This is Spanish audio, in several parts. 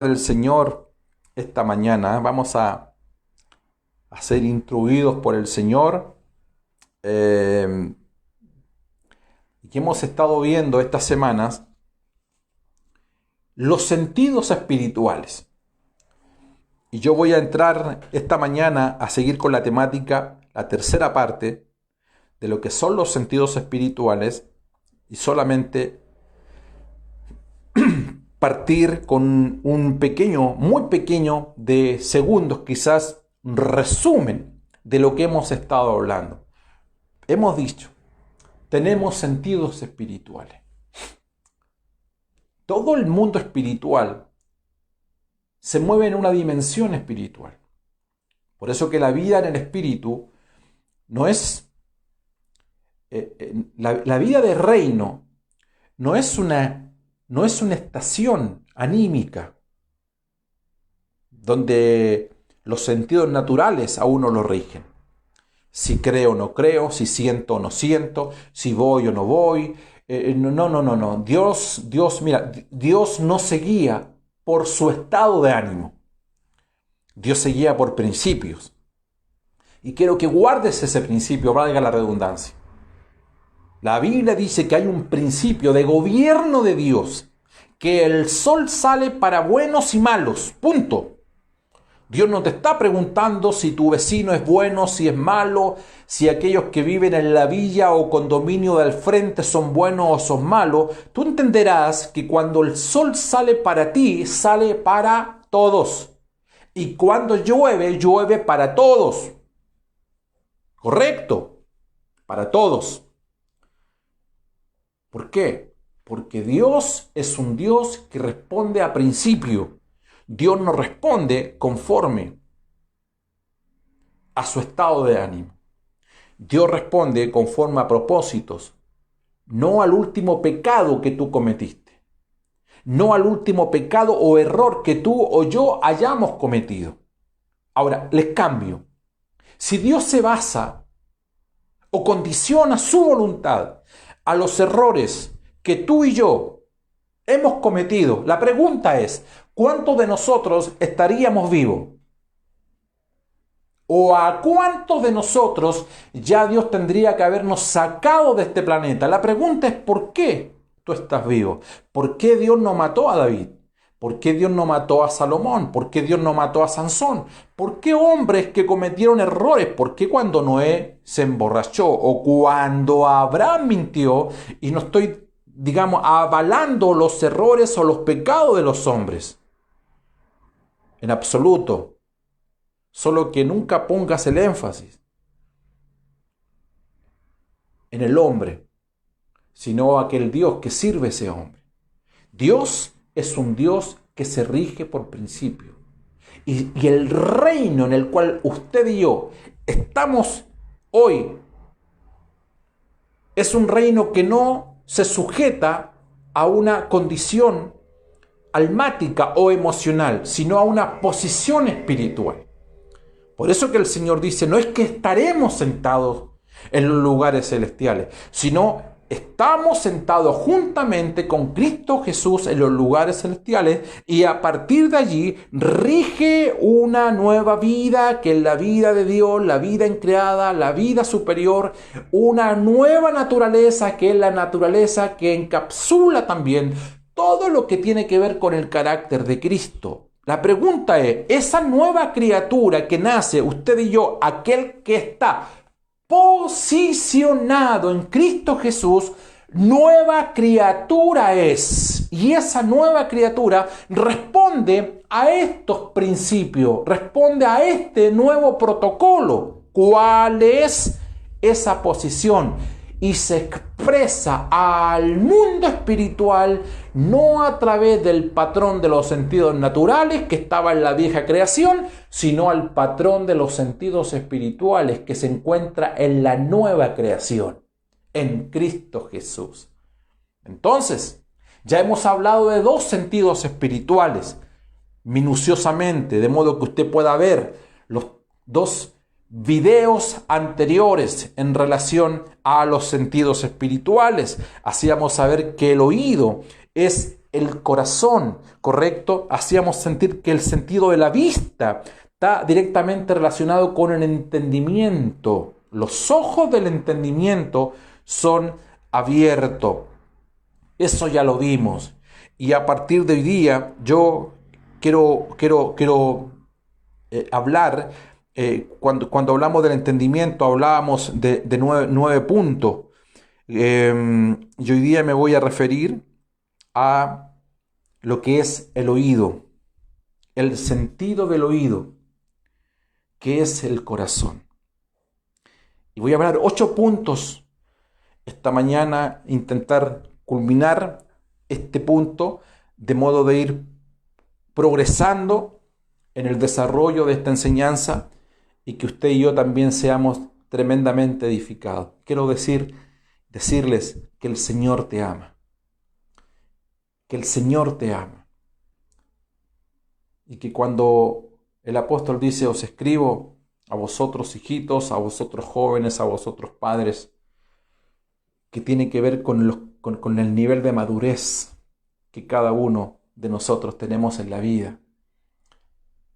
del Señor esta mañana. Vamos a ser instruidos por el Señor. Y que hemos estado viendo estas semanas los sentidos espirituales. Y yo voy a entrar esta mañana a seguir con la temática, la tercera parte de lo que son los sentidos espirituales, y solamente partir con un pequeño, muy pequeño de segundos, quizás resumen de lo que hemos estado hablando. Hemos dicho, tenemos sentidos espirituales. Todo el mundo espiritual se mueve en una dimensión espiritual. Por eso que la vida en el espíritu no es... la vida de reino no es una estación anímica donde los sentidos naturales a uno lo rigen. Si creo o no creo, si siento o no siento, si voy o no voy. No. Dios no se guía por su estado de ánimo. Dios se guía por principios. Y quiero que guardes ese principio, valga la redundancia. La Biblia dice que hay un principio de gobierno de Dios, que el sol sale para buenos y malos, punto. Dios no te está preguntando si tu vecino es bueno, si es malo, si aquellos que viven en la villa o condominio del frente son buenos o son malos. Tú entenderás que cuando el sol sale para ti, sale para todos. Y cuando llueve, llueve para todos. ¿Correcto? Para todos. ¿Por qué? Porque Dios es un Dios que responde a principio. Dios no responde conforme a su estado de ánimo. Dios responde conforme a propósitos, no al último pecado que tú cometiste, no al último pecado o error que tú o yo hayamos cometido. Ahora, les cambio. Si Dios se basa o condiciona su voluntad a los errores que tú y yo hemos cometido, la pregunta es, ¿cuántos de nosotros estaríamos vivos? ¿O a cuántos de nosotros ya Dios tendría que habernos sacado de este planeta? La pregunta es, ¿por qué tú estás vivo? ¿Por qué Dios no mató a David? ¿Por qué Dios no mató a Salomón? ¿Por qué Dios no mató a Sansón? ¿Por qué hombres que cometieron errores? ¿Por qué cuando Noé se emborrachó o cuando Abraham mintió? Y no estoy, avalando los errores o los pecados de los hombres. En absoluto. Solo que nunca pongas el énfasis en el hombre, sino aquel Dios que sirve a ese hombre. Dios es un Dios que se rige por principio. Y el reino en el cual usted y yo estamos hoy es un reino que no se sujeta a una condición almática o emocional, sino a una posición espiritual. Por eso que el Señor dice, no es que estaremos sentados en los lugares celestiales, sino estamos sentados juntamente con Cristo Jesús en los lugares celestiales, y a partir de allí rige una nueva vida, que es la vida de Dios, la vida increada, la vida superior, una nueva naturaleza, que es la naturaleza que encapsula también todo lo que tiene que ver con el carácter de Cristo. La pregunta es, esa nueva criatura que nace, usted y yo, aquel que está posicionado en Cristo Jesús, nueva criatura es. Y esa nueva criatura responde a estos principios, responde a este nuevo protocolo. ¿Cuál es esa posición? Y se expresa al mundo espiritual no a través del patrón de los sentidos naturales que estaba en la vieja creación, sino al patrón de los sentidos espirituales que se encuentra en la nueva creación, en Cristo Jesús. Entonces, ya hemos hablado de dos sentidos espirituales minuciosamente, de modo que usted pueda ver los dos videos anteriores en relación a los sentidos espirituales. Hacíamos saber que el oído es el corazón, ¿correcto? Hacíamos sentir que el sentido de la vista está directamente relacionado con el entendimiento. Los ojos del entendimiento son abiertos. Eso ya lo vimos. Y a partir de hoy día yo quiero hablar, cuando hablamos del entendimiento, hablábamos de nueve puntos. Y hoy día me voy a referir a lo que es el oído, el sentido del oído, que es el corazón. Y voy a hablar 8 puntos esta mañana, intentar culminar este punto de modo de ir progresando en el desarrollo de esta enseñanza y que usted y yo también seamos tremendamente edificados. Quiero decirles que el Señor te ama, que el Señor te ama, y que cuando el apóstol dice: os escribo a vosotros hijitos, a vosotros jóvenes, a vosotros padres, que tiene que ver con el nivel de madurez que cada uno de nosotros tenemos en la vida.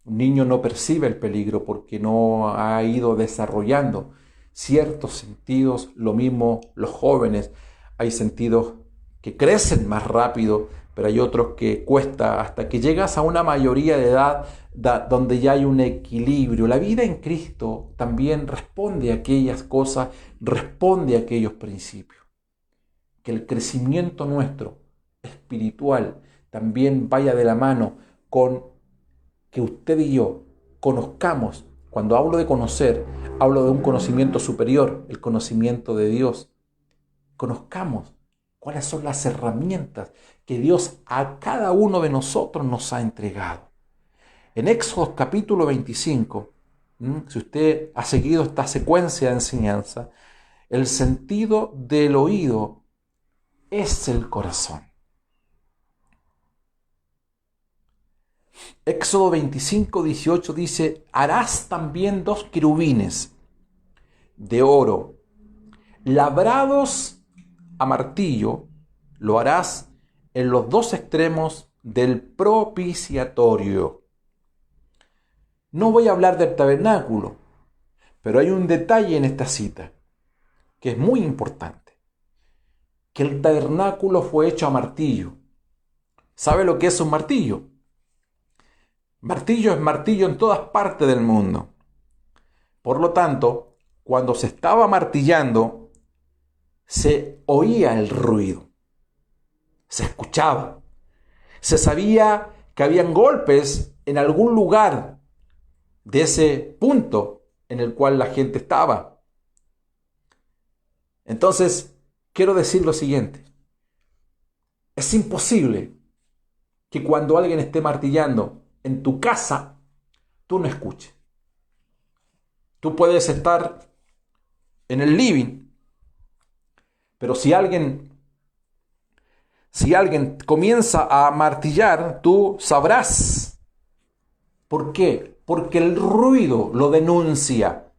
Un niño no percibe el peligro porque no ha ido desarrollando ciertos sentidos. Lo mismo los jóvenes. Hay sentidos que crecen más rápido, pero hay otros que cuesta hasta que llegas a una mayoría de edad donde ya hay un equilibrio. La vida en Cristo también responde a aquellas cosas, responde a aquellos principios. Que el crecimiento nuestro espiritual también vaya de la mano con que usted y yo conozcamos. Cuando hablo de conocer, hablo de un conocimiento superior, el conocimiento de Dios. Conozcamos cuáles son las herramientas que Dios a cada uno de nosotros nos ha entregado. En Éxodo capítulo 25, si usted ha seguido esta secuencia de enseñanza, el sentido del oído es el corazón. Éxodo 25, 18 dice: harás también 2 querubines de oro, labrados a martillo, lo harás en los 2 extremos del propiciatorio. No voy a hablar del tabernáculo, pero hay un detalle en esta cita que es muy importante: que el tabernáculo fue hecho a martillo. ¿Sabe lo que es un martillo? Martillo es martillo en todas partes del mundo. Por lo tanto, cuando se estaba martillando, se oía el ruido, se escuchaba, se sabía que habían golpes en algún lugar de ese punto en el cual la gente estaba. Entonces, quiero decir lo siguiente: es imposible que cuando alguien esté martillando en tu casa, tú no escuches. Tú puedes estar en el living, pero si alguien comienza a martillar, tú sabrás. ¿Por qué? Porque el ruido lo denuncia.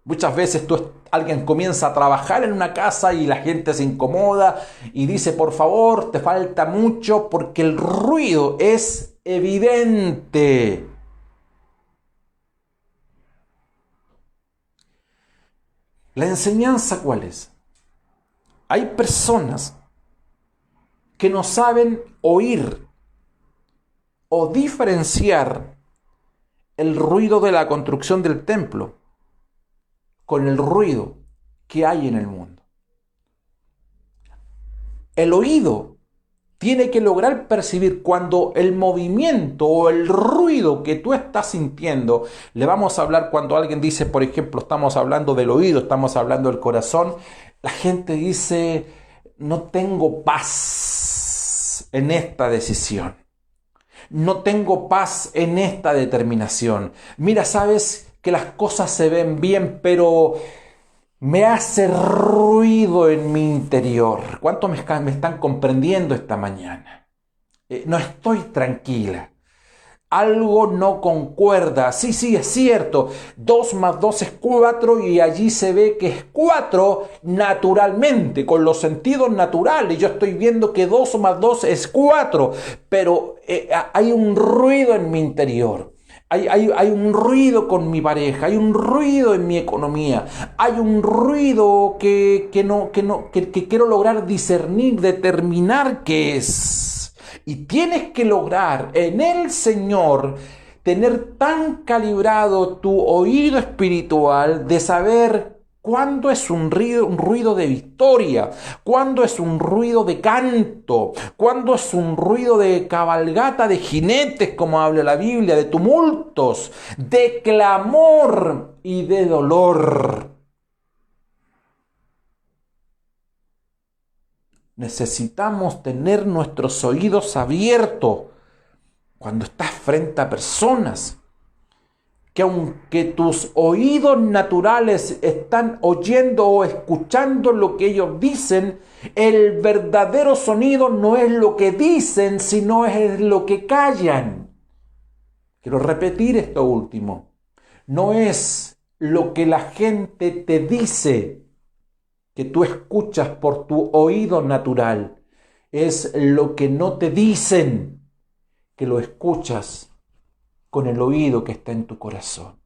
Muchas veces alguien comienza a trabajar en una casa y la gente se incomoda y dice: por favor, te falta mucho, porque el ruido es evidente. ¿La enseñanza cuál es? Hay personas que no saben oír o diferenciar el ruido de la construcción del templo con el ruido que hay en el mundo. El oído tiene que lograr percibir cuando el movimiento o el ruido que tú estás sintiendo. Le vamos a hablar cuando alguien dice, por ejemplo, estamos hablando del oído, estamos hablando del corazón. La gente dice: no tengo paz en esta decisión. No tengo paz en esta determinación. Mira, sabes que las cosas se ven bien, pero me hace ruido en mi interior. ¿Cuántos me están comprendiendo esta mañana? No estoy tranquila. algo no concuerda. Sí, es cierto. 2 más 2 es 4 y allí se ve que es 4 naturalmente, con los sentidos naturales. Yo estoy viendo que 2 más 2 es 4, pero hay un ruido en mi interior. Hay un ruido con mi pareja, hay un ruido en mi economía, hay un ruido que quiero lograr discernir, determinar qué es. Y tienes que lograr en el Señor tener tan calibrado tu oído espiritual de saber cuándo es un ruido de victoria, cuándo es un ruido de canto, cuándo es un ruido de cabalgata de jinetes, como habla la Biblia, de tumultos, de clamor y de dolor. Necesitamos tener nuestros oídos abiertos cuando estás frente a personas, que aunque tus oídos naturales están oyendo o escuchando lo que ellos dicen, el verdadero sonido no es lo que dicen, sino es lo que callan. Quiero repetir esto último. No es lo que la gente te dice que tú escuchas por tu oído natural, es lo que no te dicen que lo escuchas con el oído que está en tu corazón.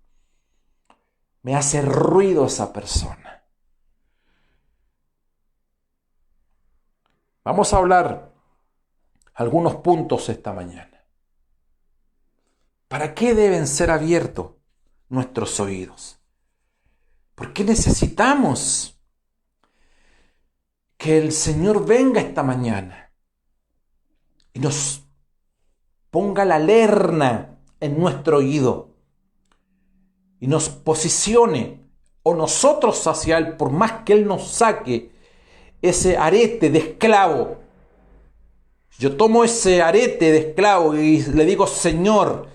Me hace ruido esa persona. Vamos a hablar algunos puntos esta mañana. ¿Para qué deben ser abiertos nuestros oídos? ¿Por qué necesitamos que el Señor venga esta mañana y nos ponga la lerna en nuestro oído y nos posicione, o nosotros hacia Él, por más que Él nos saque ese arete de esclavo? Yo tomo ese arete de esclavo y le digo: Señor,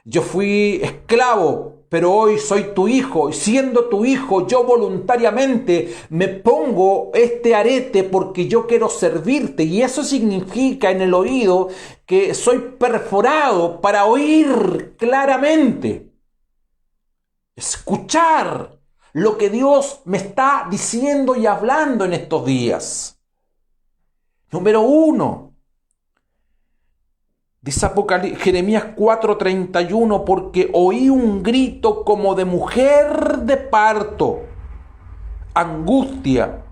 yo fui esclavo, pero hoy soy tu hijo, y siendo tu hijo, yo voluntariamente me pongo este arete porque yo quiero servirte. Y eso significa en el oído que soy perforado para oír claramente, escuchar lo que Dios me está diciendo y hablando en estos días. Número 1. Dice Jeremías 4:31, porque oí un grito como de mujer de parto, angustia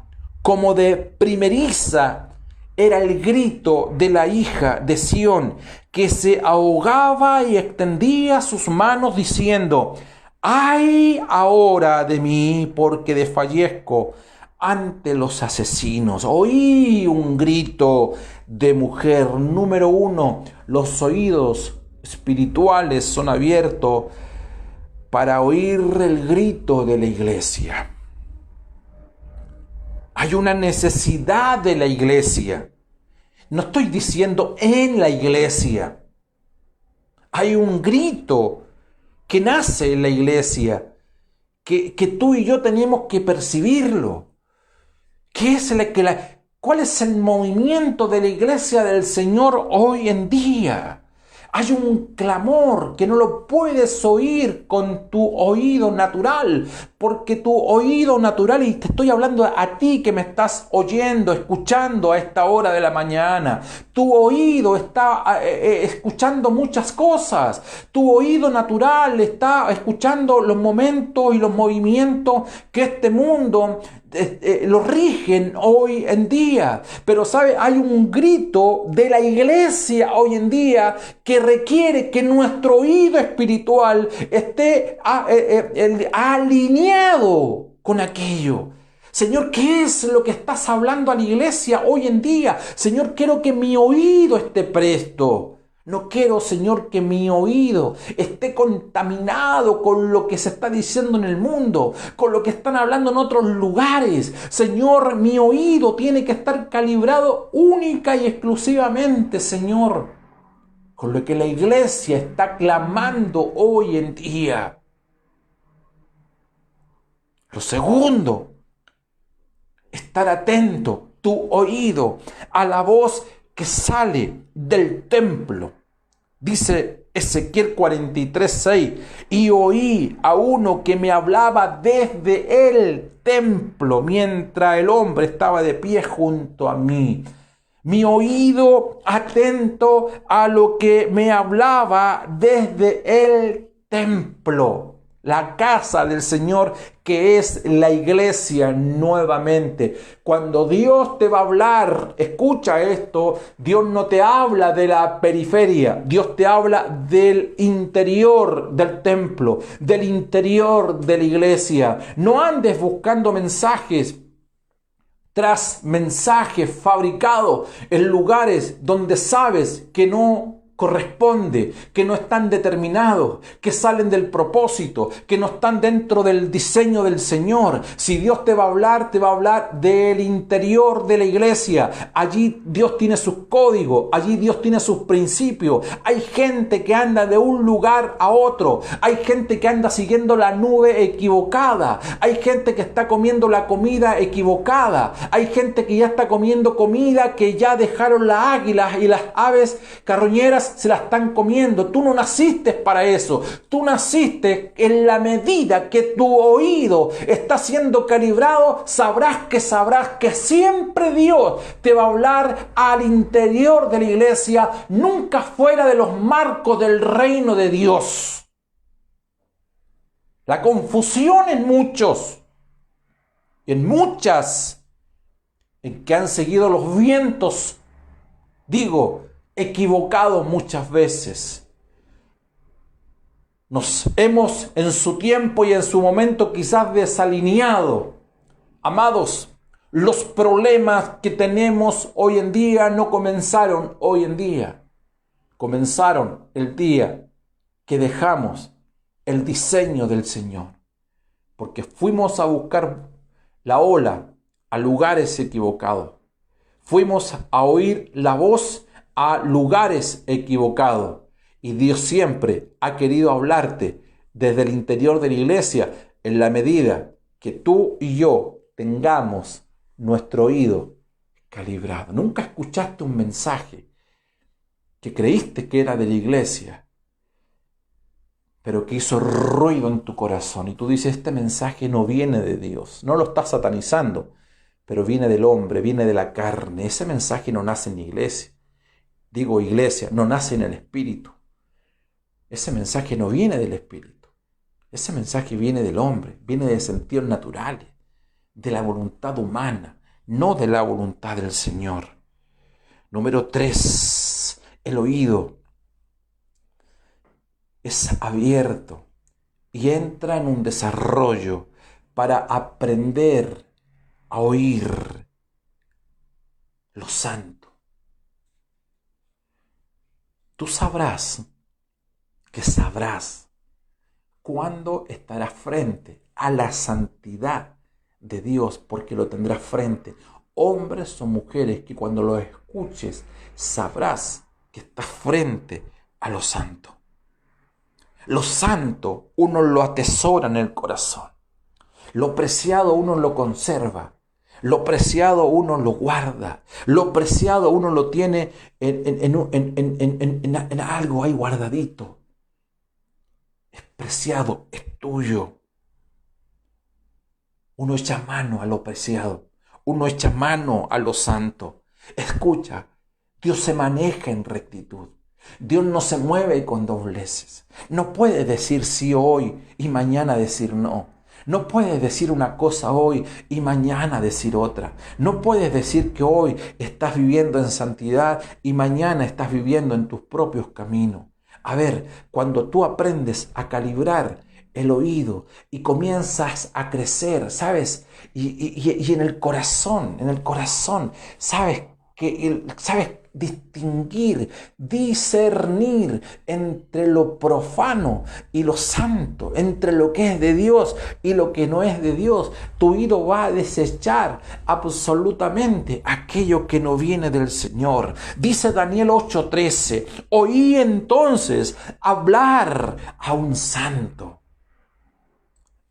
como de primeriza, era el grito de la hija de Sión, que se ahogaba y extendía sus manos diciendo: ¡ay ahora de mí, porque desfallezco ante los asesinos! Oí un grito de mujer. Número 1, los oídos espirituales son abiertos para oír el grito de la iglesia. Hay una necesidad de la iglesia. No estoy diciendo en la iglesia. Hay un grito que nace en la iglesia, que tú y yo tenemos que percibirlo. ¿Cuál es el movimiento de la iglesia del Señor hoy en día? Hay un clamor que no lo puedes oír con tu oído natural, porque tu oído natural, y te estoy hablando a ti que me estás oyendo, escuchando a esta hora de la mañana, tu oído está escuchando muchas cosas. Tu oído natural está escuchando los momentos y los movimientos que este mundo lo rigen hoy en día. Pero ¿sabe? Hay un grito de la iglesia hoy en día que requiere que nuestro oído espiritual esté alineado con aquello. Señor, ¿qué es lo que estás hablando a la iglesia hoy en día? Señor, quiero que mi oído esté presto. No quiero, Señor, que mi oído esté contaminado con lo que se está diciendo en el mundo, con lo que están hablando en otros lugares. Señor, mi oído tiene que estar calibrado única y exclusivamente, Señor, con lo que la iglesia está clamando hoy en día. Lo segundo, estar atento, tu oído, a la voz que sale del templo. Dice Ezequiel 43:6. Y oí a uno que me hablaba desde el templo mientras el hombre estaba de pie junto a mí. Mi oído atento a lo que me hablaba desde el templo. La casa del Señor, que es la iglesia nuevamente. Cuando Dios te va a hablar, escucha esto, Dios no te habla de la periferia, Dios te habla del interior del templo, del interior de la iglesia. No andes buscando mensajes tras mensajes fabricados en lugares donde sabes que no corresponde, que no están determinados, que salen del propósito, que no están dentro del diseño del Señor. Si Dios te va a hablar del interior de la iglesia. Allí Dios tiene sus códigos, allí Dios tiene sus principios. Hay gente que anda de un lugar a otro, hay gente que anda siguiendo la nube equivocada, hay gente que está comiendo la comida equivocada, hay gente que ya está comiendo comida que ya dejaron las águilas y las aves carroñeras se la están comiendo. Tú no naciste para eso. Tú naciste en la medida que tu oído está siendo calibrado. Sabrás que siempre Dios te va a hablar al interior de la iglesia, nunca fuera de los marcos del reino de Dios. La confusión en muchos, en muchas, en que han seguido los vientos, equivocado muchas veces. Nos hemos en su tiempo y en su momento quizás desalineado. Amados, los problemas que tenemos hoy en día no comenzaron hoy en día. Comenzaron el día que dejamos el diseño del Señor. Porque fuimos a buscar la ola a lugares equivocados. Fuimos a oír la voz a lugares equivocados. Y Dios siempre ha querido hablarte desde el interior de la iglesia en la medida que tú y yo tengamos nuestro oído calibrado. Nunca escuchaste un mensaje que creíste que era de la iglesia, pero que hizo ruido en tu corazón. Y tú dices, este mensaje no viene de Dios. No lo estás satanizando, pero viene del hombre, viene de la carne. Ese mensaje no nace en la iglesia. Iglesia, no nace en el Espíritu. Ese mensaje no viene del Espíritu. Ese mensaje viene del hombre, viene de sentidos naturales, de la voluntad humana, no de la voluntad del Señor. Número 3, el oído es abierto y entra en un desarrollo para aprender a oír lo santo. Tú sabrás cuándo estarás frente a la santidad de Dios, porque lo tendrás frente. Hombres o mujeres que cuando lo escuches sabrás que estás frente a lo santo. Lo santo uno lo atesora en el corazón. Lo preciado uno lo conserva. Lo preciado uno lo guarda. Lo preciado uno lo tiene en algo ahí guardadito. Es preciado, es tuyo. Uno echa mano a lo preciado. Uno echa mano a lo santo. Escucha, Dios se maneja en rectitud. Dios no se mueve con dobleces. No puede decir sí hoy y mañana decir no. No puedes decir una cosa hoy y mañana decir otra. No puedes decir que hoy estás viviendo en santidad y mañana estás viviendo en tus propios caminos. A ver, cuando tú aprendes a calibrar el oído y comienzas a crecer, ¿sabes? Y en el corazón, ¿sabes? Sabes distinguir, discernir entre lo profano y lo santo, entre lo que es de Dios y lo que no es de Dios. Tu oído va a desechar absolutamente aquello que no viene del Señor. Dice Daniel 8:13, oí entonces hablar a un santo.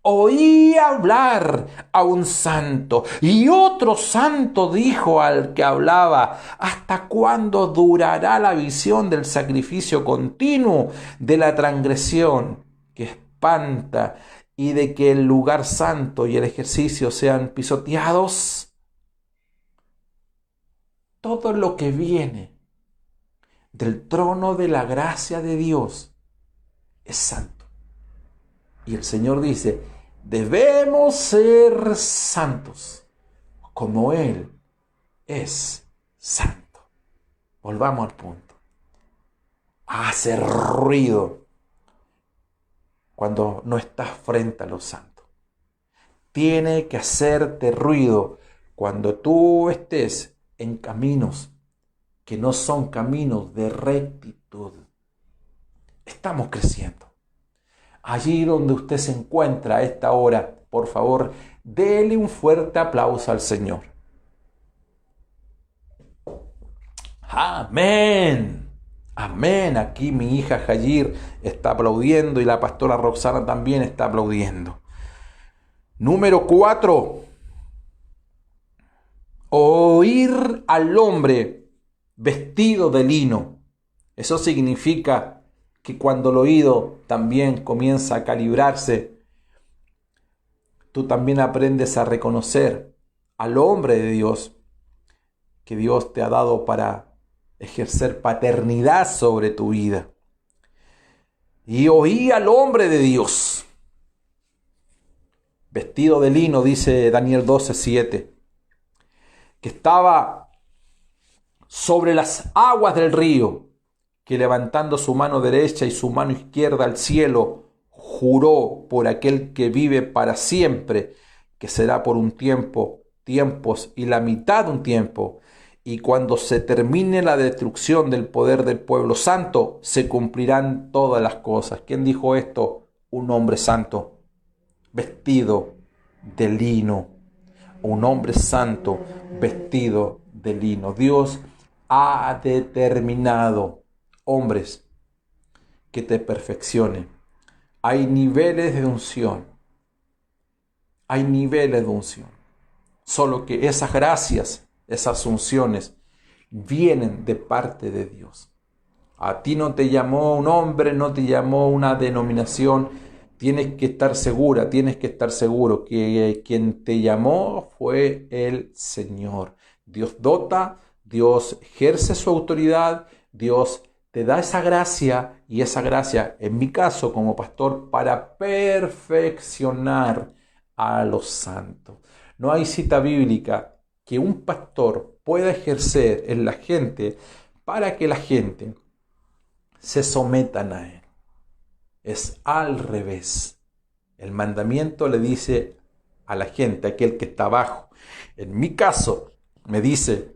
oí hablar a un santo, y otro santo dijo al que hablaba: ¿hasta cuándo durará la visión del sacrificio continuo, de la transgresión que espanta, y de que el lugar santo y el ejercicio sean pisoteados? Todo lo que viene del trono de la gracia de Dios es santo. Y el Señor dice: debemos ser santos como Él es santo. Volvamos al punto. Hace ruido cuando no estás frente a los santos. Tiene que hacerte ruido cuando tú estés en caminos que no son caminos de rectitud. Estamos creciendo. Allí donde usted se encuentra a esta hora, por favor, dele un fuerte aplauso al Señor. Amén. Amén. Aquí mi hija Jayir está aplaudiendo y la pastora Roxana también está aplaudiendo. Número 4. Oír al hombre vestido de lino. Eso significa que cuando el oído también comienza a calibrarse, tú también aprendes a reconocer al hombre de Dios que Dios te ha dado para ejercer paternidad sobre tu vida. Y oí al hombre de Dios vestido de lino, dice Daniel 12:7, que estaba sobre las aguas del río, que levantando su mano derecha y su mano izquierda al cielo, juró por aquel que vive para siempre, que será por un tiempo, tiempos y la mitad de un tiempo, y cuando se termine la destrucción del poder del pueblo santo, se cumplirán todas las cosas. ¿Quién dijo esto? Un hombre santo, vestido de lino. Un hombre santo, vestido de lino. Dios ha determinado hombres que te perfeccionen. Hay niveles de unción. Hay niveles de unción. Solo que esas gracias, esas unciones, vienen de parte de Dios. A ti no te llamó un hombre, no te llamó una denominación. Tienes que estar segura, tienes que estar seguro que quien te llamó fue el Señor. Dios dota, Dios ejerce su autoridad, Dios te da esa gracia, y esa gracia, en mi caso como pastor, para perfeccionar a los santos. No hay cita bíblica que un pastor pueda ejercer en la gente para que la gente se sometan a él. Es al revés. El mandamiento le dice a la gente, aquel que está abajo. En mi caso, me dice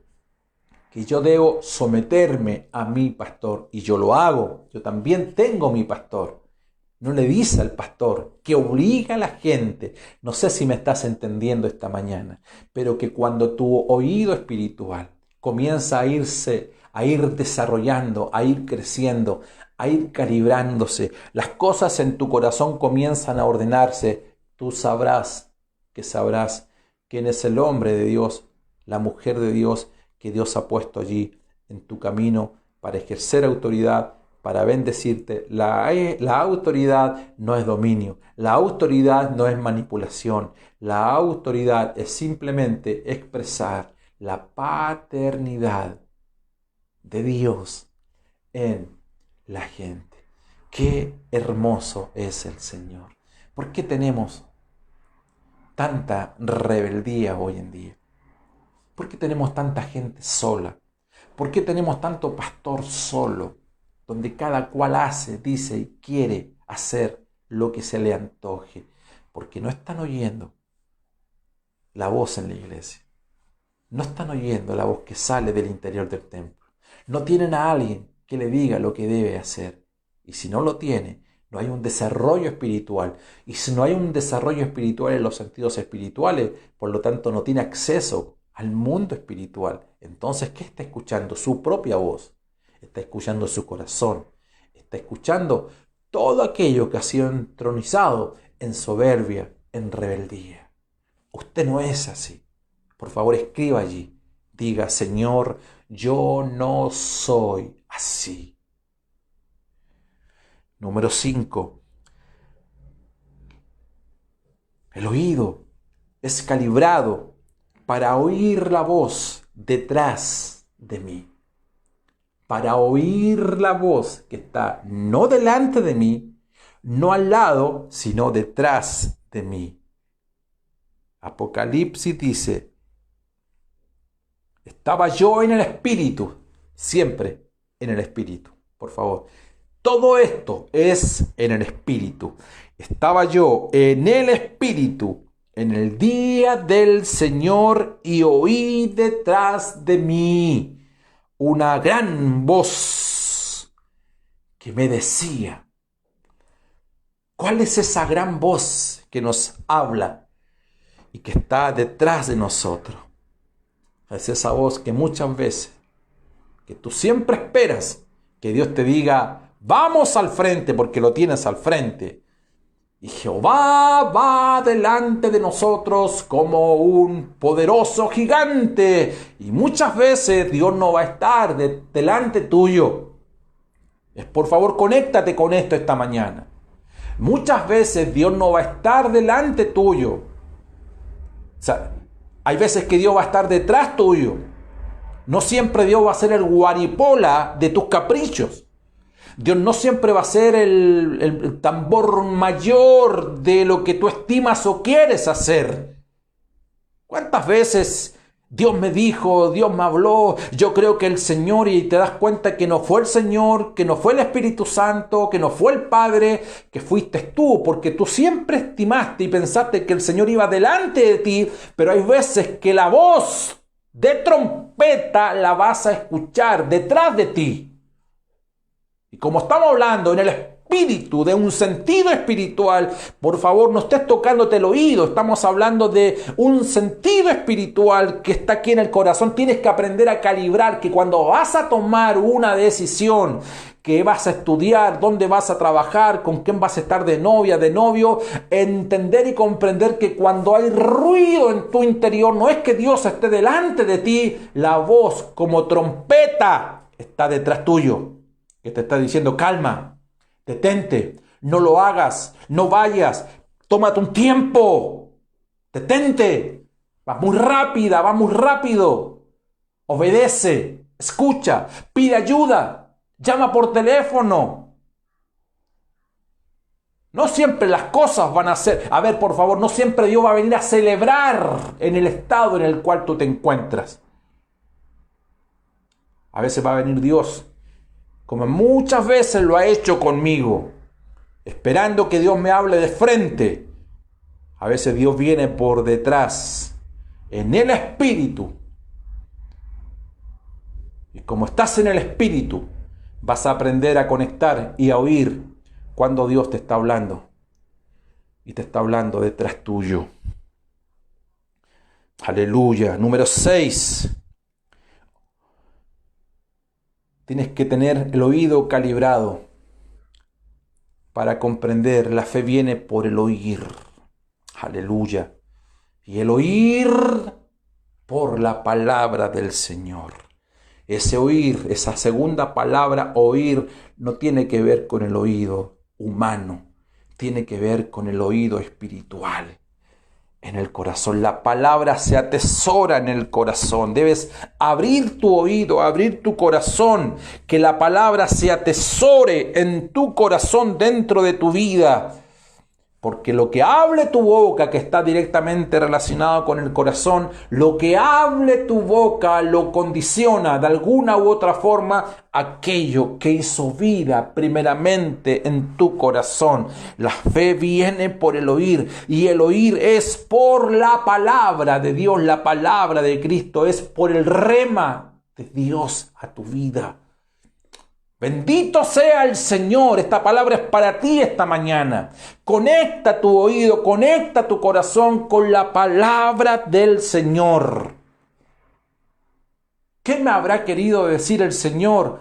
que yo debo someterme a mi pastor, y yo lo hago. Yo también tengo mi pastor. No le dice al pastor que obliga a la gente. No sé si me estás entendiendo esta mañana, pero que cuando tu oído espiritual comienza a ir desarrollando, a ir creciendo, a ir calibrándose, las cosas en tu corazón comienzan a ordenarse, tú sabrás quién es el hombre de Dios, la mujer de Dios que Dios ha puesto allí en tu camino para ejercer autoridad, para bendecirte. La autoridad no es dominio, la autoridad no es manipulación, la autoridad es simplemente expresar la paternidad de Dios en la gente. Qué hermoso es el Señor. ¿Por qué tenemos tanta rebeldía hoy en día? ¿Por qué tenemos tanta gente sola? ¿Por qué tenemos tanto pastor solo, donde cada cual hace, dice y quiere hacer lo que se le antoje? Porque no están oyendo la voz en la iglesia. No están oyendo la voz que sale del interior del templo. No tienen a alguien que le diga lo que debe hacer. Y si no lo tiene, no hay un desarrollo espiritual. Y si no hay un desarrollo espiritual en los sentidos espirituales, por lo tanto no tiene acceso al mundo espiritual. Entonces, ¿qué está escuchando? Su propia voz. Está escuchando su corazón. Está escuchando todo aquello que ha sido entronizado en soberbia, en rebeldía. Usted no es así. Por favor, escriba allí. Diga, Señor, yo no soy así. Número 5. El oído es calibrado para oír la voz detrás de mí. Para oír la voz que está no delante de mí, no al lado, sino detrás de mí. Apocalipsis dice, estaba yo en el Espíritu, siempre en el Espíritu, por favor. Todo esto es en el Espíritu. Estaba yo en el Espíritu en el día del Señor y oí detrás de mí una gran voz que me decía. ¿Cuál es esa gran voz que nos habla y que está detrás de nosotros? Es esa voz que muchas veces, que tú siempre esperas que Dios te diga, vamos al frente porque lo tienes al frente. Y Jehová va delante de nosotros como un poderoso gigante. Y muchas veces Dios no va a estar delante tuyo. Por favor, conéctate con esto esta mañana. Muchas veces Dios no va a estar delante tuyo. O sea, hay veces que Dios va a estar detrás tuyo. No siempre Dios va a ser el guaripola de tus caprichos. Dios no siempre va a ser el tambor mayor de lo que tú estimas o quieres hacer. ¿Cuántas veces Dios me dijo, Dios me habló, yo creo que el Señor, y te das cuenta que no fue el Señor, que no fue el Espíritu Santo, que no fue el Padre, que fuiste tú, porque tú siempre estimaste y pensaste que el Señor iba delante de ti, pero hay veces que la voz de trompeta la vas a escuchar detrás de ti. Y como estamos hablando en el espíritu, de un sentido espiritual, por favor no estés tocándote el oído, estamos hablando de un sentido espiritual que está aquí en el corazón. Tienes que aprender a calibrar que cuando vas a tomar una decisión, que vas a estudiar, dónde vas a trabajar, con quién vas a estar de novia, de novio, entender y comprender que cuando hay ruido en tu interior, no es que Dios esté delante de ti, la voz como trompeta está detrás tuyo, que te está diciendo, calma, detente, no lo hagas, no vayas, tómate un tiempo, detente, vas muy rápida, vas muy rápido, obedece, escucha, pide ayuda, llama por teléfono. No siempre las cosas van a ser, a ver, por favor, no siempre Dios va a venir a celebrar en el estado en el cual tú te encuentras. A veces va a venir Dios, como muchas veces lo ha hecho conmigo, esperando que Dios me hable de frente. A veces Dios viene por detrás, en el Espíritu. Y como estás en el Espíritu, vas a aprender a conectar y a oír cuando Dios te está hablando. Y te está hablando detrás tuyo. Aleluya. Número 6. Tienes que tener el oído calibrado para comprender. La fe viene por el oír. Aleluya. Y el oír por la palabra del Señor. Ese oír, esa segunda palabra, oír, no tiene que ver con el oído humano. Tiene que ver con el oído espiritual. En el corazón, la palabra se atesora en el corazón. Debes abrir tu oído, abrir tu corazón, que la palabra se atesore en tu corazón, dentro de tu vida. Porque lo que hable tu boca, que está directamente relacionado con el corazón, lo que hable tu boca lo condiciona de alguna u otra forma aquello que hizo vida primeramente en tu corazón. La fe viene por el oír, y el oír es por la palabra de Dios, la palabra de Cristo, es por el rema de Dios a tu vida. Bendito sea el Señor. Esta palabra es para ti esta mañana. Conecta tu oído, conecta tu corazón con la palabra del Señor. ¿Qué me habrá querido decir el Señor?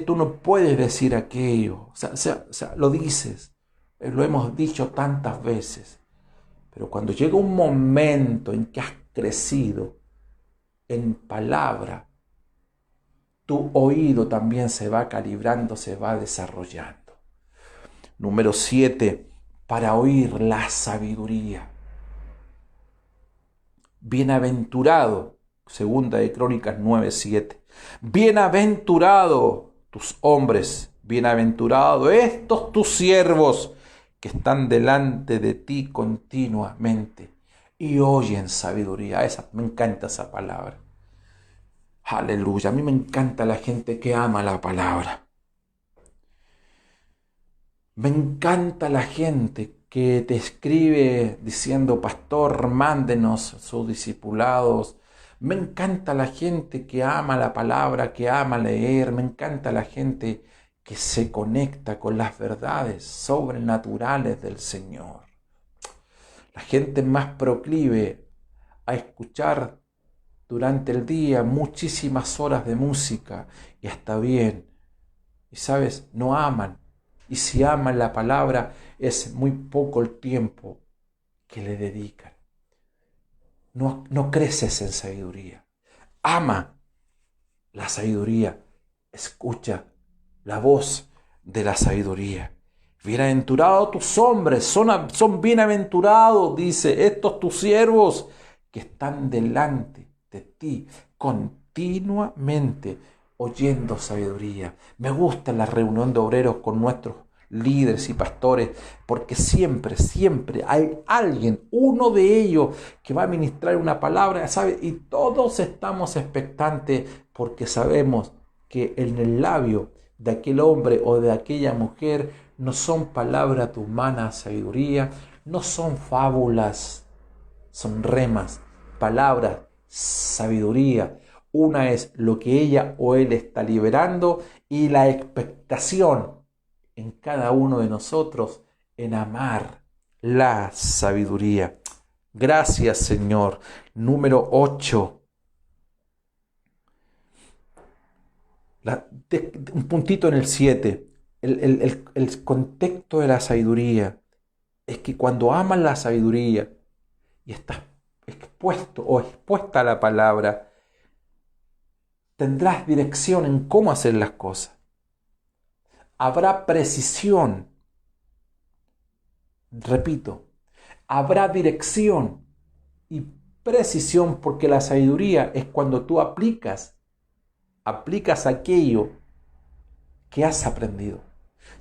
Tú no puedes decir aquello. O sea, lo dices. Lo hemos dicho tantas veces. Pero cuando llega un momento en que has crecido en palabra, tu oído también se va calibrando, se va desarrollando. Número 7, para oír la sabiduría. Bienaventurado, segunda de Crónicas 9:7. Bienaventurado tus hombres, bienaventurado estos tus siervos que están delante de ti continuamente y oyen sabiduría. Me encanta esa palabra. Aleluya, a mí me encanta la gente que ama la palabra. Me encanta la gente que te escribe diciendo, pastor, mándenos sus discipulados. Me encanta la gente que ama la palabra, que ama leer. Me encanta la gente que se conecta con las verdades sobrenaturales del Señor. La gente más proclive a escuchar durante el día muchísimas horas de música, y está bien. Y sabes, no aman. Y si aman la palabra, es muy poco el tiempo que le dedican. No creces en sabiduría. Ama la sabiduría. Escucha la voz de la sabiduría. Bienaventurados tus hombres, son bienaventurados, dice, estos tus siervos que están delante de ti continuamente oyendo sabiduría. Me gusta la reunión de obreros con nuestros líderes y pastores, porque siempre hay alguien, uno de ellos, que va a ministrar una palabra, ¿sabe? Y todos estamos expectantes porque sabemos que en el labio de aquel hombre o de aquella mujer no son palabras de humana sabiduría, no son fábulas, son remas, palabras, sabiduría. Una es lo que ella o él está liberando y la expectación en cada uno de nosotros en amar la sabiduría. Gracias, Señor. Número 8. Un puntito en el 7. El contexto de la sabiduría es que cuando amas la sabiduría y estás expuesto o expuesta a la palabra, tendrás dirección en cómo hacer las cosas. Habrá precisión. Repito, habrá dirección y precisión, porque la sabiduría es cuando tú aplicas aquello que has aprendido.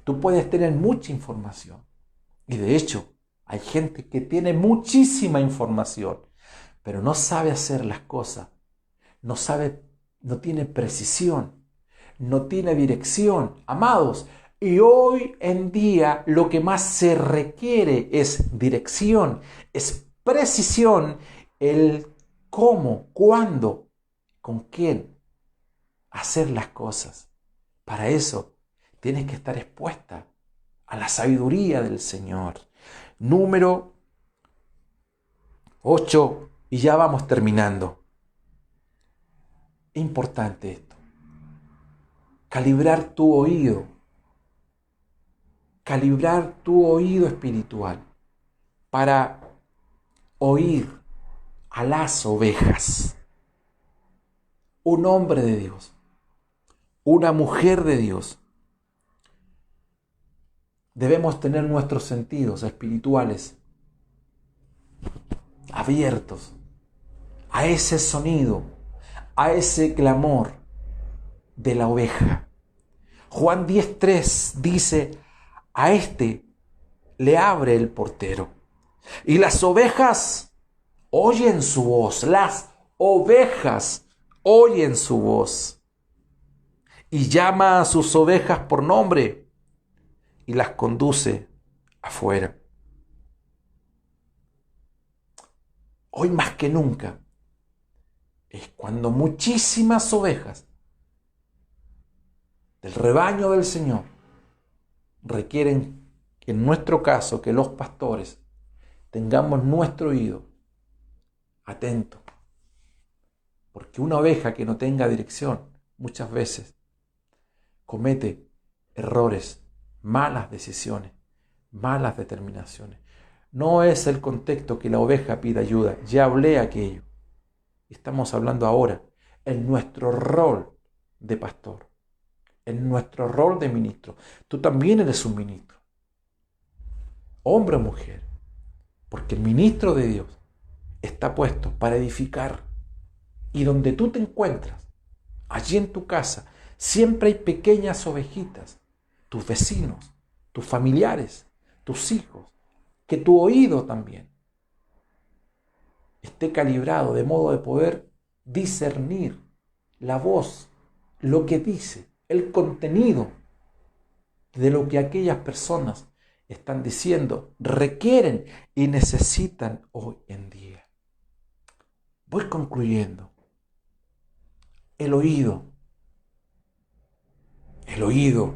Tú puedes tener mucha información y de hecho hay gente que tiene muchísima información, pero no sabe hacer las cosas, no tiene precisión, no tiene dirección. Amados, y hoy en día lo que más se requiere es dirección, es precisión, el cómo, cuándo, con quién hacer las cosas. Para eso tienes que estar expuesta a la sabiduría del Señor. Número 8, y ya vamos terminando. Importante esto. Calibrar tu oído espiritual para oír a las ovejas. Un hombre de Dios, una mujer de Dios, debemos tener nuestros sentidos espirituales abiertos a ese sonido, a ese clamor de la oveja. Juan 10:3 dice, a este le abre el portero y las ovejas oyen su voz, las ovejas oyen su voz y llama a sus ovejas por nombre y las conduce afuera. Hoy más que nunca es cuando muchísimas ovejas del rebaño del Señor requieren, en nuestro caso, que los pastores tengamos nuestro oído atento, porque una oveja que no tenga dirección muchas veces comete errores, malas decisiones, malas determinaciones. No es el contexto que la oveja pida ayuda. Ya hablé aquello. Estamos hablando ahora en nuestro rol de pastor, en nuestro rol de ministro. Tú también eres un ministro, hombre o mujer, porque el ministro de Dios está puesto para edificar. Y donde tú te encuentras, allí en tu casa, siempre hay pequeñas ovejitas, tus vecinos, tus familiares, tus hijos, que tu oído también esté calibrado de modo de poder discernir la voz, lo que dice, el contenido de lo que aquellas personas están diciendo, requieren y necesitan hoy en día. Voy concluyendo. El oído. El oído.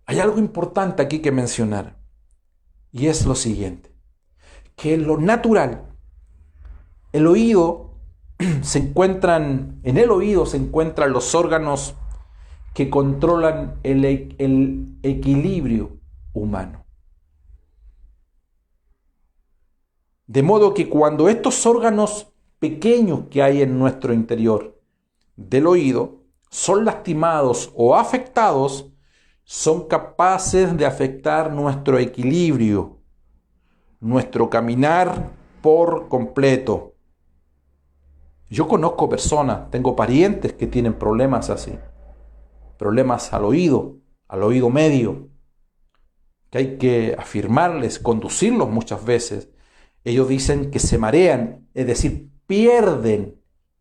Hay algo importante aquí que mencionar, y es lo siguiente, que en lo natural, el oído en el oído se encuentran los órganos que controlan el equilibrio humano. De modo que cuando estos órganos pequeños que hay en nuestro interior del oído son lastimados o afectados, son capaces de afectar nuestro equilibrio, nuestro caminar por completo. Yo conozco personas, tengo parientes que tienen problemas así, problemas al oído medio, que hay que afirmarles, conducirlos muchas veces. Ellos dicen que se marean, es decir, pierden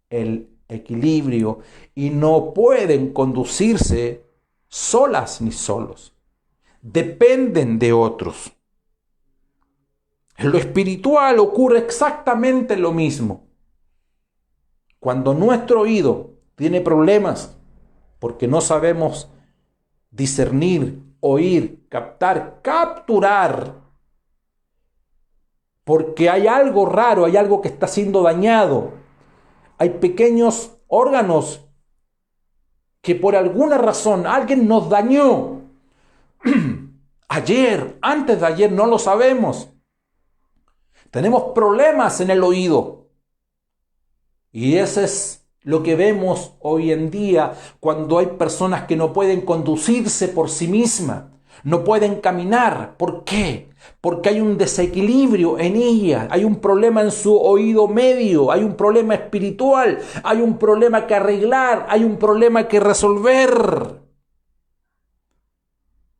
el equilibrio y no pueden conducirse solas ni solos. Dependen de otros. En lo espiritual ocurre exactamente lo mismo. Cuando nuestro oído tiene problemas porque no sabemos discernir, oír, capturar, porque hay algo raro, hay algo que está siendo dañado, hay pequeños órganos que por alguna razón alguien nos dañó. Ayer, antes de ayer, no lo sabemos. Tenemos problemas en el oído. Y ese es lo que vemos hoy en día cuando hay personas que no pueden conducirse por sí mismas, no pueden caminar. ¿Por qué? Porque hay un desequilibrio en ella, hay un problema en su oído medio, hay un problema espiritual, hay un problema que arreglar, hay un problema que resolver.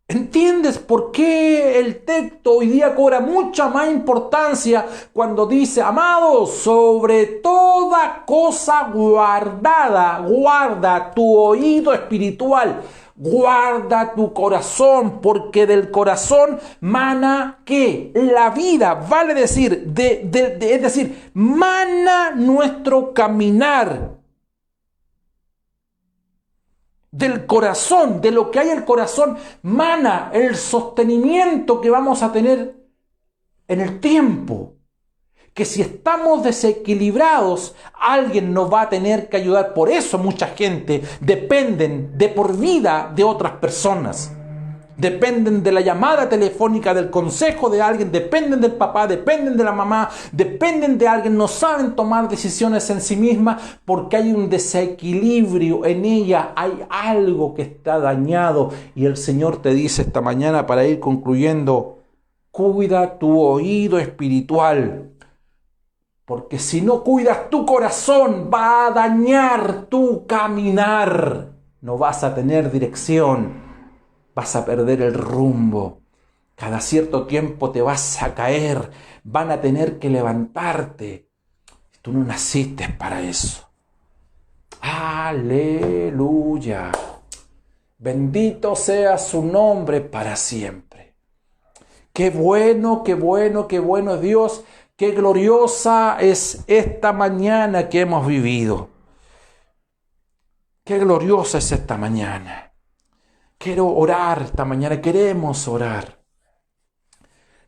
¿Entiendes por qué el texto hoy día cobra mucha más importancia cuando dice, amados, sobre toda cosa guardada, guarda tu oído espiritual, guarda tu corazón, porque del corazón mana ¿qué? La vida, vale decir, es decir, mana nuestro caminar. Del corazón, de lo que hay en el corazón, mana el sostenimiento que vamos a tener en el tiempo. Que si estamos desequilibrados, alguien nos va a tener que ayudar. Por eso mucha gente dependen de por vida de otras personas. Dependen de la llamada telefónica, del consejo de alguien, dependen del papá, dependen de la mamá, dependen de alguien, no saben tomar decisiones en sí mismas porque hay un desequilibrio en ella, hay algo que está dañado. Y el Señor te dice esta mañana, para ir concluyendo, cuida tu oído espiritual, porque si no cuidas tu corazón va a dañar tu caminar, no vas a tener dirección. Vas a perder el rumbo. Cada cierto tiempo te vas a caer. Van a tener que levantarte. Tú no naciste para eso. Aleluya. Bendito sea su nombre para siempre. Qué bueno, qué bueno, qué bueno es Dios. Qué gloriosa es esta mañana que hemos vivido. Qué gloriosa es esta mañana. Quiero orar esta mañana, queremos orar.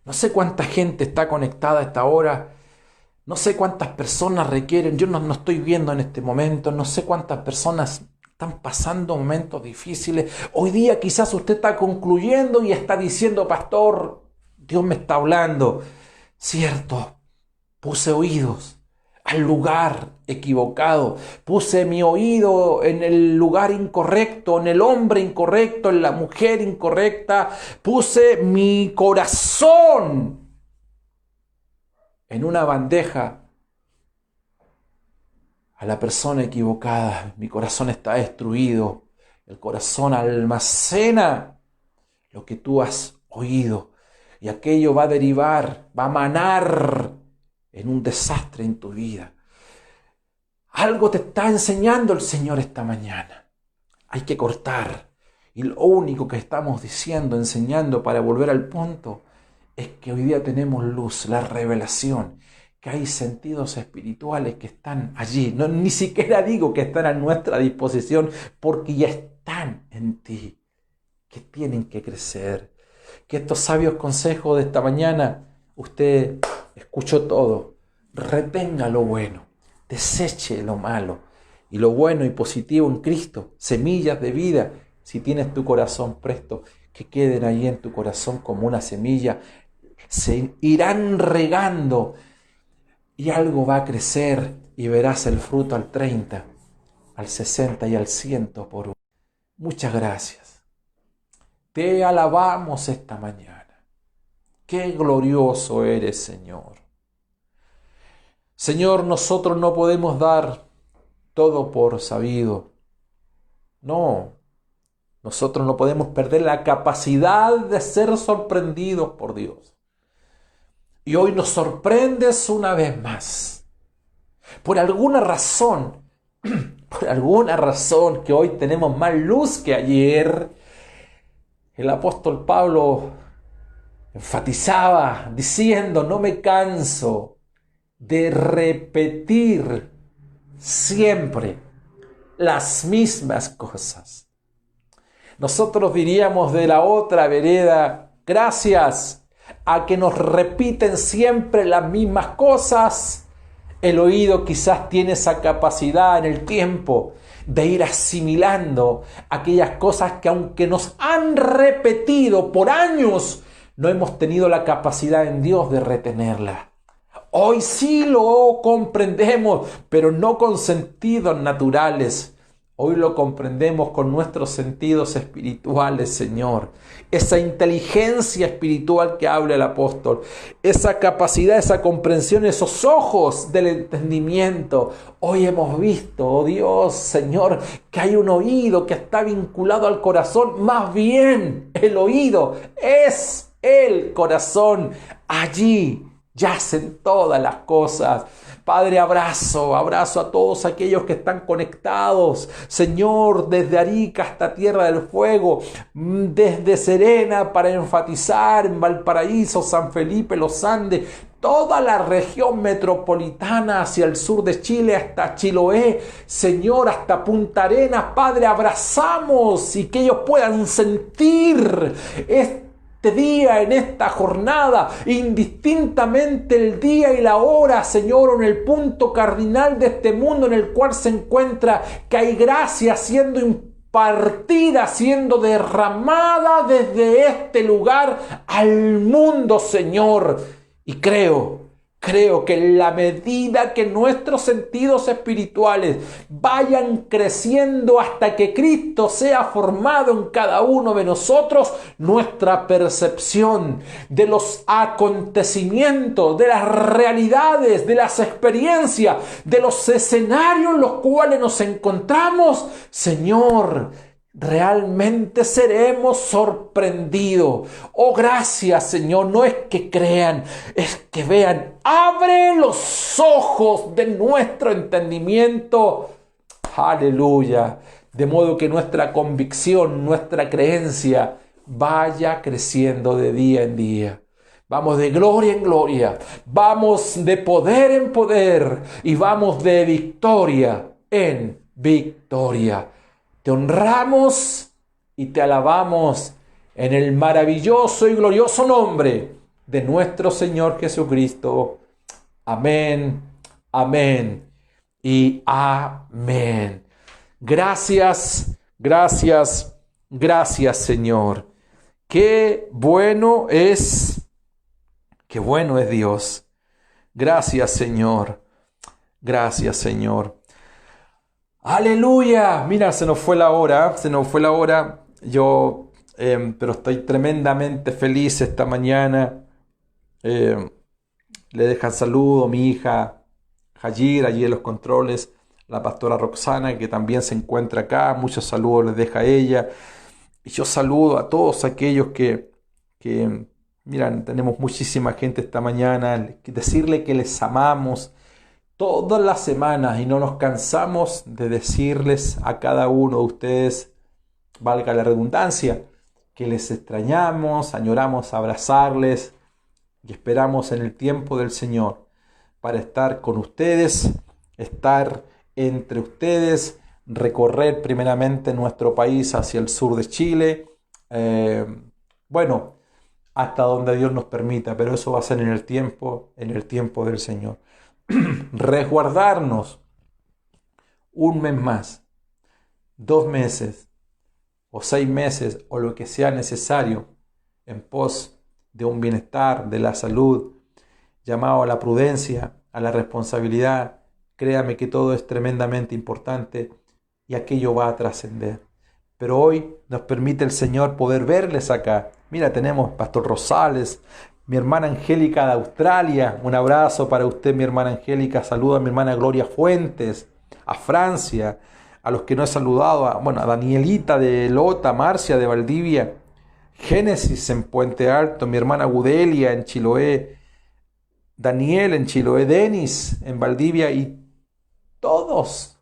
No sé cuánta gente está conectada a esta hora, no sé cuántas personas requieren, yo no estoy viendo en este momento, no sé cuántas personas están pasando momentos difíciles. Hoy día quizás usted está concluyendo y está diciendo, pastor, Dios me está hablando. Cierto, puse oídos al lugar equivocado. Puse mi oído en el lugar incorrecto, en el hombre incorrecto, en la mujer incorrecta. Puse mi corazón en una bandeja a la persona equivocada. Mi corazón está destruido. El corazón almacena lo que tú has oído. Y aquello va a derivar, va a manar en un desastre en tu vida. Algo te está enseñando el Señor esta mañana. Hay que cortar. Y lo único que estamos diciendo, enseñando para volver al punto, es que hoy día tenemos luz, la revelación, que hay sentidos espirituales que están allí. No, ni siquiera digo que están a nuestra disposición, porque ya están en ti, que tienen que crecer. Que estos sabios consejos de esta mañana, usted escuchó todo, retenga lo bueno, deseche lo malo, y lo bueno y positivo en Cristo, semillas de vida, si tienes tu corazón presto, que queden ahí en tu corazón como una semilla, se irán regando y algo va a crecer y verás el fruto al 30, al 60 y al 100 por uno. Muchas gracias. Te alabamos esta mañana. Qué glorioso eres, Señor. Señor, nosotros no podemos dar todo por sabido. No, nosotros no podemos perder la capacidad de ser sorprendidos por Dios. Y hoy nos sorprendes una vez más. Por alguna razón que hoy tenemos más luz que ayer, el apóstol Pablo enfatizaba diciendo: no me canso de repetir siempre las mismas cosas. Nosotros diríamos de la otra vereda: gracias a que nos repiten siempre las mismas cosas, el oído quizás tiene esa capacidad en el tiempo de ir asimilando aquellas cosas que, aunque nos han repetido por años, no hemos tenido la capacidad en Dios de retenerla. Hoy sí lo comprendemos, pero no con sentidos naturales. Hoy lo comprendemos con nuestros sentidos espirituales, Señor. Esa inteligencia espiritual que habla el apóstol, esa capacidad, esa comprensión, esos ojos del entendimiento. Hoy hemos visto, oh Dios, Señor, que hay un oído que está vinculado al corazón. Más bien, el oído es el corazón. Allí yacen todas las cosas. Padre, abrazo a todos aquellos que están conectados, Señor, desde Arica hasta Tierra del Fuego, desde Serena para enfatizar, en Valparaíso, San Felipe, Los Andes, toda la región metropolitana hacia el sur de Chile, hasta Chiloé, Señor, hasta Punta Arenas. Padre, abrazamos y que ellos puedan sentir día, en esta jornada, indistintamente el día y la hora, Señor, o en el punto cardinal de este mundo en el cual se encuentra, que hay gracia siendo impartida, siendo derramada desde este lugar al mundo, Señor. Y creo que en la medida que nuestros sentidos espirituales vayan creciendo hasta que Cristo sea formado en cada uno de nosotros, nuestra percepción de los acontecimientos, de las realidades, de las experiencias, de los escenarios en los cuales nos encontramos, Señor, realmente seremos sorprendidos. Oh, gracias, Señor. No es que crean, es que vean. Abre los ojos de nuestro entendimiento. Aleluya. De modo que nuestra convicción, nuestra creencia vaya creciendo de día en día. Vamos de gloria en gloria. Vamos de poder en poder. Y vamos de victoria en victoria. Te honramos y te alabamos en el maravilloso y glorioso nombre de nuestro Señor Jesucristo. Amén, amén y amén. Gracias, gracias, gracias, Señor. Qué bueno es Qué bueno es Dios. Gracias, Señor. Gracias, Señor. Aleluya. Mira, se nos fue la hora. Se nos fue la hora. Yo, pero estoy tremendamente feliz esta mañana. Eh, Le dejan saludo mi hija Jayir, allí en los controles, la pastora Roxana, que también se encuentra acá. Muchos saludos les deja ella. Y yo saludo a todos aquellos que miran, tenemos muchísima gente esta mañana. Decirle que les amamos todas las semanas y no nos cansamos de decirles a cada uno de ustedes, valga la redundancia, que les extrañamos, añoramos abrazarles y esperamos en el tiempo del Señor para estar con ustedes, estar entre ustedes, recorrer primeramente nuestro país hacia el sur de Chile, bueno, hasta donde Dios nos permita, pero eso va a ser en el tiempo del Señor. Resguardarnos un mes más, 2 meses o 6 meses o lo que sea necesario en pos de un bienestar, de la salud, llamado a la prudencia, a la responsabilidad. Créame que todo es tremendamente importante y aquello va a trascender. Pero hoy nos permite el Señor poder verles acá. Mira, tenemos Pastor Rosales, mi hermana Angélica de Australia. Un abrazo para usted, mi hermana Angélica. Saludo a mi hermana Gloria Fuentes, a Francia, a los que no he saludado, a Danielita de Lota, Marcia de Valdivia, Génesis en Puente Alto, mi hermana Gudelia en Chiloé, Daniel en Chiloé, Denis en Valdivia y todos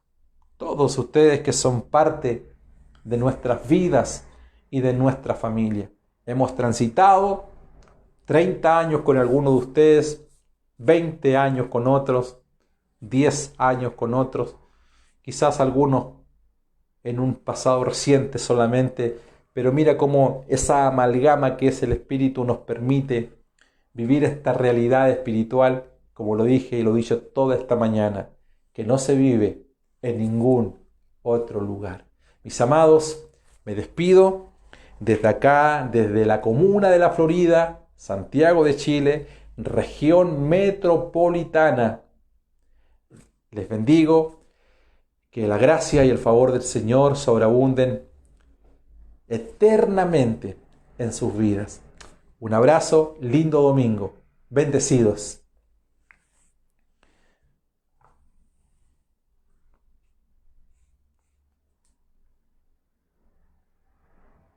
ustedes que son parte de nuestras vidas y de nuestra familia. Hemos transitado 30 años con algunos de ustedes, 20 años con otros, 10 años con otros, quizás algunos en un pasado reciente solamente, pero mira cómo esa amalgama que es el Espíritu nos permite vivir esta realidad espiritual, como lo dije y lo he dicho toda esta mañana, que no se vive en ningún otro lugar. Mis amados, me despido desde acá, desde la comuna de La Florida, Santiago de Chile, región metropolitana. Les bendigo, que la gracia y el favor del Señor sobreabunden eternamente en sus vidas. Un abrazo, lindo domingo, bendecidos.